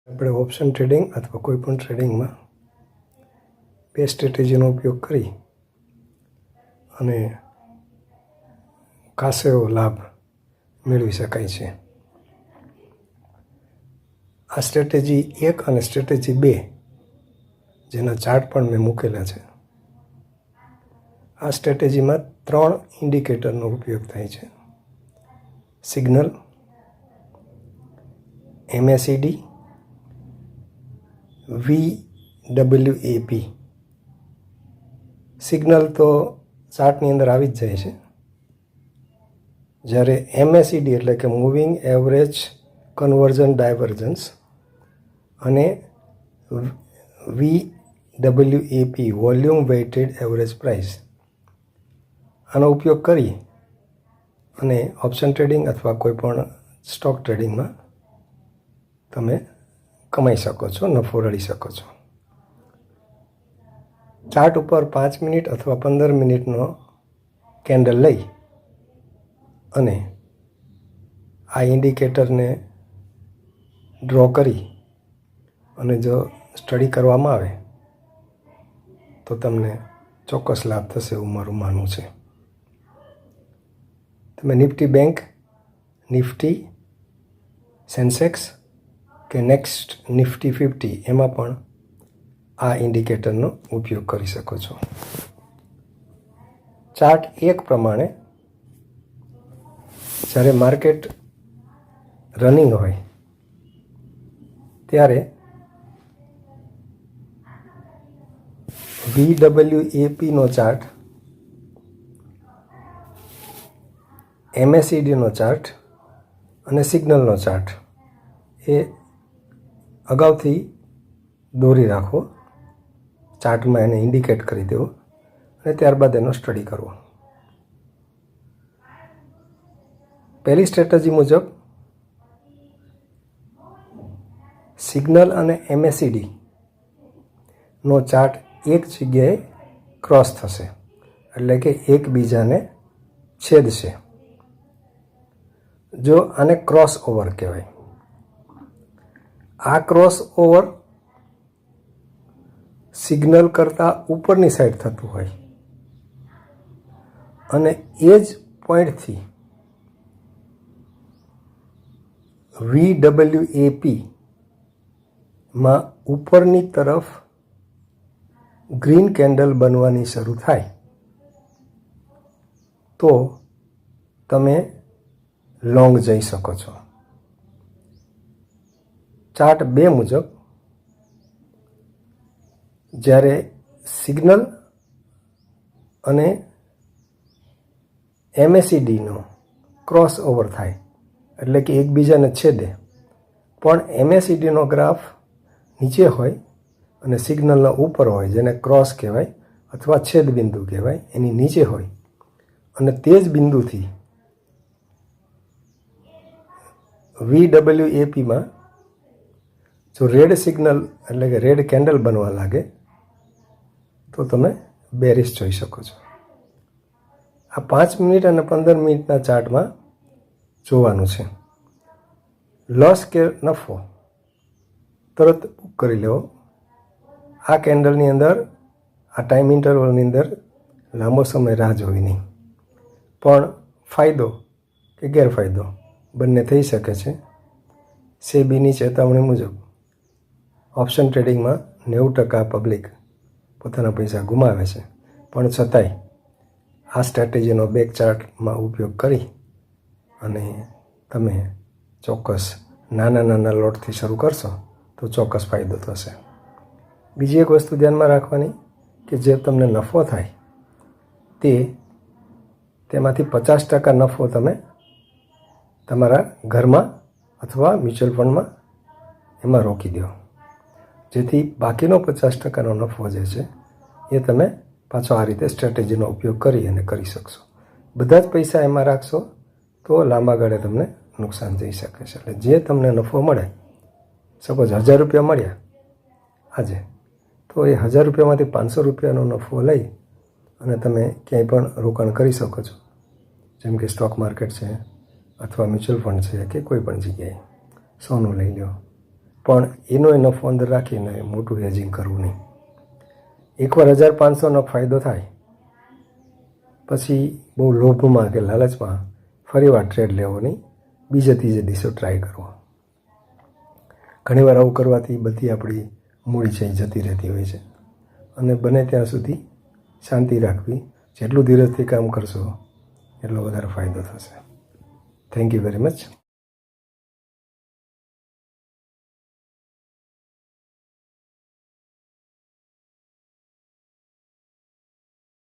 આપણે option trading અથવા કોઈપણ ટ્રેડિંગમાં બે સ્ટ્રેટેજીનો ઉપયોગ કરી અને ખાસો એવો લાભ મેળવી શકાય છે. આ સ્ટ્રેટેજી 1 અને સ્ટ્રેટેજી 2 જેના ચાર્ટ પણ મેં મૂકેલા છે. આ સ્ટ્રેટેજીમાં 3 ઇન્ડિકેટરનો ઉપયોગ થાય છે: સિગ્નલ, MACD, VWAP. સિગ્નલ તો ચાર્ટની અંદર આવી જ જાય છે, જ્યારે MACD એટલે કે મૂવિંગ એવરેજ કન્વર્ઝન ડાયવર્જન્સ અને VWAP volume weighted average price, આનો ઉપયોગ કરી અને ઓપ્શન ટ્રેડિંગ અથવા કોઈપણ સ્ટોક ટ્રેડિંગમાં તમે કમાઈ શકો છો, નફો રળી શકો છો. ચાર્ટ ઉપર 5 મિનિટ અથવા 15 મિનિટનો કેન્ડલ લઈ અને આ ઇન્ડિકેટરને ડ્રો કરી અને જો સ્ટડી કરવામાં આવે તો તમને ચોક્કસ લાભ થશે એવું મારું માનવું છે. તમે નિફ્ટી બેંક, નિફ્ટી, સેન્સેક્સ કે નેક્સ્ટ નિફ્ટી 50 એમાં પણ આ ઇન્ડિકેટરનો ઉપયોગ કરી શકો છો. ચાર્ટ 1 પ્રમાણે જ્યારે માર્કેટ રનિંગ હોય ત્યારે VWAPનો ચાર્ટ, MACDનો ચાર્ટ અને સિગ્નલનો ચાર્ટ એ અગાઉથી દોરી રાખો, ચાર્ટમાં એને ઇન્ડિકેટ કરી દેવો અને ત્યારબાદ એનો સ્ટડી કરવો. પહેલી સ્ટ્રેટેજી મુજબ સિગ્નલ અને MACD નો ચાર્ટ એક જગ્યાએ ક્રોસ થશે, એટલે કે એકબીજાને છેદશે. જો આને ક્રોસ ઓવર કહેવાય. આ ક્રોસ ઓવર સિગ્નલ કરતાં ઉપરની સાઈડ થતું હોય અને એ જ પોઈન્ટથી VWAPમાં ઉપરની તરફ ગ્રીન કેન્ડલ બનવાની શરૂ થાય તો તમે લોંગ જઈ શકો છો. ચાર્ટ 2 મુજબ જ્યારે સિગ્નલ અને MACDનો ક્રોસ ઓવર થાય એટલે કે એકબીજાને છેદે, પણ MACDનો ગ્રાફ નીચે હોય અને સિગ્નલનો ઉપર હોય, જેને ક્રોસ કહેવાય અથવા છેદ બિંદુ કહેવાય, એની નીચે હોય અને તે જ બિંદુથી VWAPમાં જો રેડ સિગ્નલ એટલે કે રેડ કેન્ડલ બનવા લાગે તો તમે બેરિશ જોઈ શકો છો. આ 5 મિનિટ અને 15 મિનિટના ચાર્ટમાં જોવાનું છે. લોસ કે નફો તરત બુક કરી લેવો. આ કેન્ડલની અંદર, આ ટાઈમ ઇન્ટરવલની અંદર લાંબો સમય રાહ જોવી નહીં, પણ ફાયદો કે ગેરફાયદો બંને થઈ શકે છે. સેબીની ચેતવણી મુજબ ઓપ્શન ટ્રેડિંગમાં 90% પબ્લિક પોતાના પૈસા ગુમાવે છે, પણ છતાંય આ સ્ટ્રેટેજીનો બેક ચાર્ટમાં ઉપયોગ કરી અને તમે ચોક્કસ નાના લોટથી શરૂ કરશો તો ચોક્કસ ફાયદો થશે. બીજી એક વસ્તુ ધ્યાનમાં રાખવાની કે જે તમને નફો થાય તેમાંથી 50% નફો તમે તમારા ઘરમાં અથવા મ્યુચ્યુઅલ ફંડમાં એમાં રોકી દો, જેથી બાકીનો 50%નો નફો જે છે એ તમે પાછો આ રીતે સ્ટ્રેટેજીનો ઉપયોગ કરી અને કરી શકશો. બધા જ પૈસા એમાં રાખશો તો લાંબા ગાળે તમને નુકસાન જઈ શકે છે. એટલે જે તમને નફો મળે, સપોઝ 1000 રૂપિયા મળ્યા આજે, તો એ 1000 રૂપિયામાંથી 500 રૂપિયાનો નફો લઈ અને તમે ક્યાંય પણ રોકાણ કરી શકો છો, જેમ કે સ્ટોક માર્કેટ છે અથવા મ્યુચ્યુઅલ ફંડ છે કે કોઈ પણ જગ્યાએ. સોનું લઈ લો, પણ એનો નફો અંદર રાખીને મોટું હેજિંગ કરવું નહીં. એકવાર 1500નો ફાયદો થાય પછી બહુ લોભમાં કે લાલચમાં ફરીવાર ટ્રેડ લેવો નહીં, બીજે ત્રીજે દિવસે ટ્રાય કરવો. ઘણીવાર આવું કરવાથી બધી આપણી મૂડી છે એ જતી રહેતી હોય છે. અને બને ત્યાં સુધી શાંતિ રાખવી. જેટલું ધીરજથી કામ કરશો એટલો વધારે ફાયદો થશે. Thank you very much.